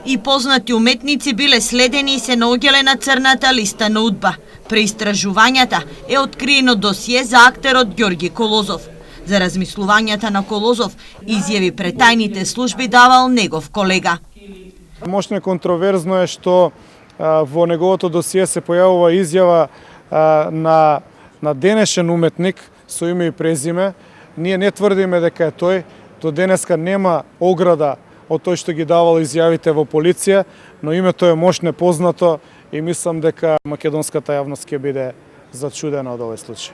И познати уметници биле следени и се наоѓале на црната листа на УДБА. При истражувањата е откриено досие за актерот Ѓорги Колозов. За размислувањата на Колозов изјави пред тајните служби давал негов колега. Мошно контроверзно е што во неговото досие се појавува изјава на денешен уметник со име и презиме. Ние не тврдиме дека е тој. До денеска нема ограда од тој што ги давал изјавите во полиција, но името е мошно познато и мислам дека македонската јавност ќе биде зачудена од овој случај.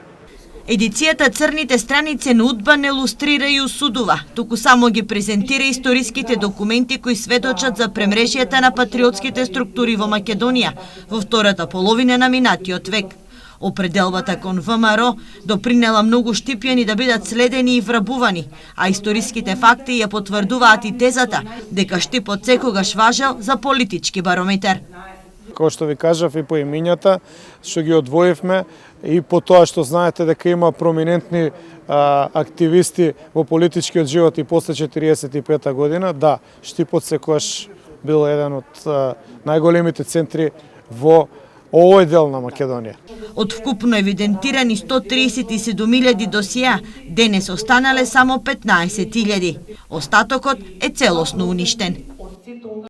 Едицијата Црните страници на УДБА не илустрира и осудува, туку само ги презентира историските документи кои сведочат за премрежјата на патриотските структури во Македонија во втората половина на минатиот век. Определбата кон ВМРО допринела многу штипјани да бидат следени и врабувани, а историските факти ја потврдуваат и тезата дека штипот секогаш важел за политички барометер. Кој што ви кажав и по имињата, што ги одвоивме и по тоа што знаете дека има проминентни активисти во политичкиот живот и после 45-та година, да, штипот секогаш бил еден од најголемите центри во овој дел на Македонија. Од вкупно евидентирани 137.000 досија, денес останале само 15.000. Остатокот е целосно уништен.